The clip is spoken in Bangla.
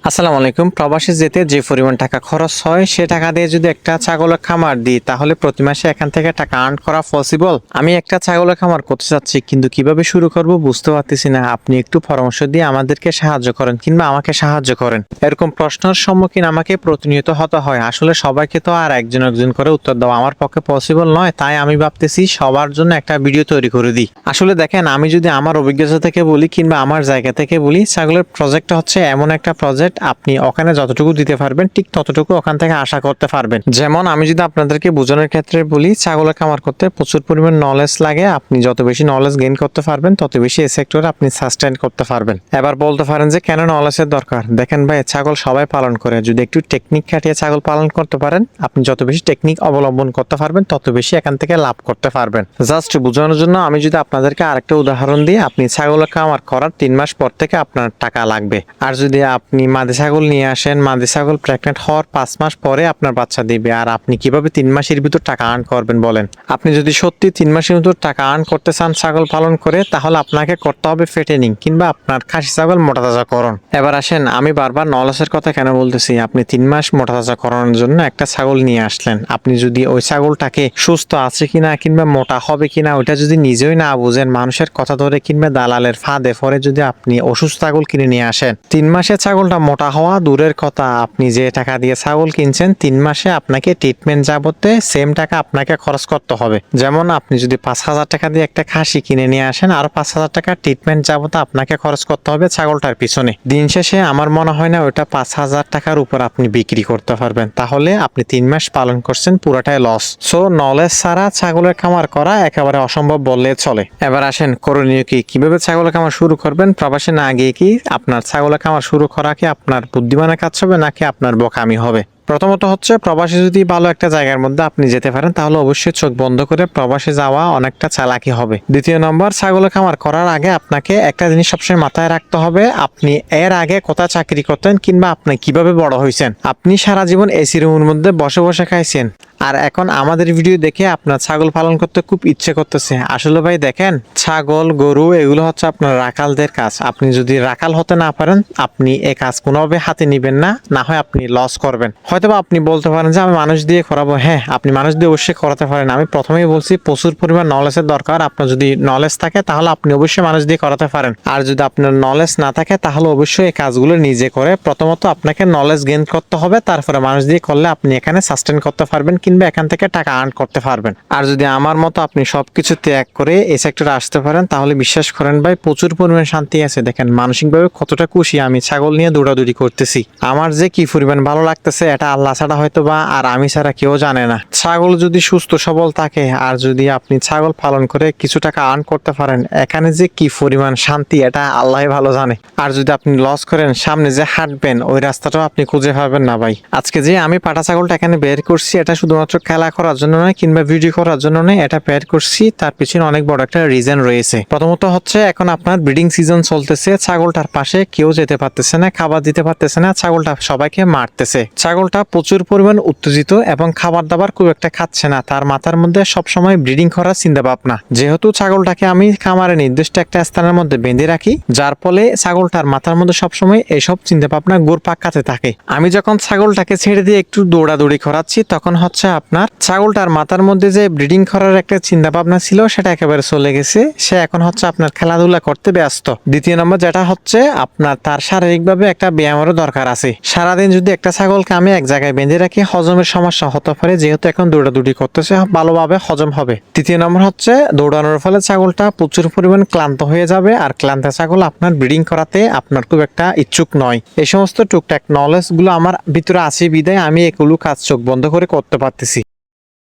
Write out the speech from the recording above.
আসসালামু আলাইকুম। প্রবাসে যেতে যে পরিমাণ টাকা খরচ হয় সে টাকা দিয়ে যদি একটা ছাগলের খামার দিই তাহলে প্রতি মাসে এখান থেকে টাকা আর্ন করা পসিবল। আমি একটা ছাগলের খামার করতে চাচ্ছি কিন্তু কিভাবে শুরু করব বুঝতে পারতেছি না। আপনি একটু পরামর্শ দিয়ে আমাদেরকে সাহায্য করেন কিংবা আমাকে সাহায্য করেন। এরকম প্রশ্নের সম্মুখীন আমাকে প্রতিনিয়ত হতে হয়। আসলে সবাইকে তো আর একজন একজন করে উত্তর দেওয়া আমার পক্ষে পসিবল নয়, তাই আমি ভাবতেছি সবার জন্য একটা ভিডিও তৈরি করে দিই। আসলে দেখেন, আমি যদি আমার অভিজ্ঞতা থেকে বলি কিংবা আমার জায়গা থেকে বলি, ছাগলের প্রজেক্টটা হচ্ছে এমন একটা প্রজেক্ট আপনি ওখানে যতটুকু দিতে পারবেন ঠিক ততটুকু ওখান থেকে আশা করতে পারবেন। যেমন আমি যদি আপনাদেরকে বোঝানোর ক্ষেত্রে বলি, ছাগলের খামার করতে প্রচুর পরিমাণ নলেজ লাগে। আপনি যত বেশি নলেজ গেইন করতে পারবেন তত বেশি এই সেক্টরে আপনি সাস্টেইন করতে পারবেন। এবার বলতে পারেন যে কেন নলেজের দরকার? দেখেন ভাই, ছাগল সবাই পালন করে, যদি একটু টেকনিক খাটিয়ে ছাগল পালন করতে পারেন, আপনি যত বেশি টেকনিক অবলম্বন করতে পারবেন তত বেশি এখান থেকে লাভ করতে পারবেন। জাস্ট বোঝানোর জন্য আমি যদি আপনাদেরকে আরেকটা উদাহরণ দিই, আপনি ছাগলের খামার করার 3 মাস পর থেকে আপনার টাকা লাগবে। আর যদি আপনি মাদি ছাগল নিয়ে আসেন, মাদি ছাগল প্রেগনেন্ট হওয়ার 5 মাস পরে আপনার বাচ্চা দিবে। আর আপনি কিভাবে 3 মাসের ভিতর টাকা আর্ন করবেন বলেন? আপনি যদি সত্যি 3 মাসের ভিতর টাকা আর্ন করতে চান ছাগল পালন করে, তাহলে আপনাকে করতে হবে ফেটেনিং কিংবা আপনার খাসি ছাগল মোটা তাজাকরণ। এবার আসেন, আমি বারবার নলেজের কথা কেন বলতেছি? আপনি 3 মাস মোটা তাজাকরণের জন্য একটা ছাগল নিয়ে আসলেন। আপনি যদি ওই ছাগলটাকে সুস্থ আছে কিনা কিংবা মোটা হবে কিনা ওইটা যদি নিজেই না বুঝেন, মানুষের কথা ধরে কিংবা দালালের ফাঁদে পড়ে যদি আপনি অসুস্থ ছাগল কিনে নিয়ে আসেন, 3 মাসে ছাগলটা মোটা হওয়া দূরের কথা, আপনি যে টাকা দিয়ে ছাগল কিনছেন 3 মাসে আপনাকে ট্রিটমেন্ট যাবতে সেম টাকা আপনাকে খরচ করতে হবে। যেমন আপনি যদি 5,000 টাকা দিয়ে একটা খাসি কিনে নিয়ে আসেন, আরো 5,000 টাকা ট্রিটমেন্ট যাবতে আপনাকে খরচ করতে হবে ছাগলটার পিছনে। দিন শেষে আমার মনে হয় না ওটা 5,000 টাকার উপর আপনি বিক্রি করতে পারবেন। তাহলে আপনি 3 মাস পালন করছেন, পুরাটাই লস। সো নলেজ ছাড়া ছাগলের খামার করা একেবারে অসম্ভব বললে চলে। এবার আসেন, করণীয় কি? কিভাবে ছাগলের খামার শুরু করবেন? প্রবাসে না গিয়ে কি আপনার ছাগলের খামার শুরু করা কি আপনার বুদ্ধিমানের কাজ হবে নাকি আপনার বোকামি হবে? প্রথমত হচ্ছে, প্রবাসে যদি ভালো একটা জায়গার মধ্যে আপনি যেতে পারেন তাহলে অবশ্যই চোখ বন্ধ করে প্রবাসে যাওয়া অনেকটা চালাকি হবে। দ্বিতীয় নম্বর, ছাগলের খামার করার আগে আপনাকে একটা জিনিস সবসময় মাথায় রাখতে হবে, আপনি এর আগে কোথায় চাকরি করতেন কিংবা আপনি কিভাবে বড় হয়েছেন। আপনি সারা জীবন এসি রুমের মধ্যে বসে বসে খাইছেন, আর এখন আমাদের ভিডিও দেখে আপনার ছাগল পালন করতে খুব ইচ্ছে করতেছে। আসলে ভাই দেখেন, ছাগল গরু এগুলো হচ্ছে আপনার রাখালদের কাজ। আপনি যদি রাখাল হতে না পারেন, আপনি এই কাজ কোনোভাবে হাতে নিবেন না, না হয় আপনি লস করবেন। হয়তোবা আপনি বলতে পারেন যে আমি মানুষ দিয়ে করাবো। হ্যাঁ, আপনি মানুষ দিয়ে অবশ্যই করাতে পারেন। আমি প্রথমেই বলছি প্রচুর পরিমাণ নলেজের দরকার। আপনার যদি নলেজ থাকে তাহলে আপনি অবশ্যই মানুষ দিয়ে করাতে পারেন। আর যদি আপনার নলেজ না থাকে তাহলে অবশ্যই এই কাজগুলো নিজে করে প্রথমত আপনাকে নলেজ গেইন করতে হবে, তারপরে মানুষ দিয়ে করলে আপনি এখানে সাস্টেন করতে পারবেন কিংবা এখান থেকে টাকা আর্ন করতে পারবেন। আর যদি আমার মতো আপনি সবকিছু ত্যাগ করে এই সেক্টরে আসতে পারেন তাহলে বিশ্বাস করেন ভাই, প্রচুর পরিমাণ শান্তি আছে। দেখেন মানসিকভাবে কতটা খুশি আমি ছাগল নিয়ে দৌড়াদৌড়ি করতেছি। আমার যে কি পরিমাণ ভালো লাগতেছে এটা আল্লাহ ছাড়া হয়তো বা আর আমি ছাড়া কেউ জানে না। ছাগল যদি সুস্থ সবল থাকে আর যদি আপনি ছাগল পালন করে কিছু টাকা আর্ন করতে পারেন, এখানে যে কি পরিমাণ শান্তি এটা আল্লাহ ভালো জানে। আর যদি আপনি লস করেন, সামনে যে হাঁটবেন ওই রাস্তাটাও আপনি খুঁজে পাবেন না ভাই। আজকে যে আমি পাটা ছাগলটা এখানে বের করছি এটা শুধুমাত্র খেলা করার জন্য নয় কিংবা ভিডিও করার জন্য নয়, এটা বের করছি তার পিছনে অনেক বড় একটা রিজন রয়েছে। প্রথমত হচ্ছে, এখন আপনার ব্রিডিং সিজন চলতেছে, ছাগলটার পাশে কেউ যেতে পারতেছে না, খাবার দিতে পারতেছে না, ছাগলটা সবাইকে মারতেছে। ছাগলটা প্রচুর পরিমাণ উত্তেজিত এবং খাবার দাবার খুব একটা খাচ্ছে না। তার মাথার মধ্যে সবসময় ব্রিডিং করার চিন্তা ভাবনা। যেহেতু ছাগলটাকে আমি খামারে নির্দিষ্ট একটা স্থানের মধ্যে বেঁধে রাখি, যার ফলে ছাগলটার মাথার মধ্যে সবসময় এইসব চিন্তা ভাবনা ঘুরপাক খাতে থাকে। আমি যখন ছাগলটাকে ছেড়ে দিয়ে একটু দৌড়াদৌড়ি করাচ্ছি তখন হচ্ছে আপনার ছাগলটার মাথার মধ্যে যে ব্রিডিং করার একটা চিন্তা ভাবনা ছিল সেটা একেবারে চলে গেছে। সে এখন হচ্ছে আপনার খেলাধুলা করতে ব্যস্ত। দ্বিতীয় নম্বর যেটা হচ্ছে, আপনার তার শারীরিকভাবে একটা ব্যায়ামেরও দরকার আছে। সারাদিন যদি একটা ছাগলকে আমি এক জায়গায় বেঁধে রাখি হজমের সমস্যা হতে পারে, যেহেতু এখন দৌড়াদৌড়ি করতেছে ভালোভাবে হজম হবে। তৃতীয় নম্বর হচ্ছে, দৌড়ানোর ফলে ছাগলটা প্রচুর পরিমাণ ক্লান্ত হয়ে যাবে, আর ক্লান্ত ছাগল আপনার ব্রিডিং করাতে আপনার খুব একটা ইচ্ছুক নয়। এই সমস্ত টুকটাক নলেজ গুলো আমার ভিতরে আছে বিদায় আমি এগুলো কাজ চোখ বন্ধ করে করতে পারতেছি।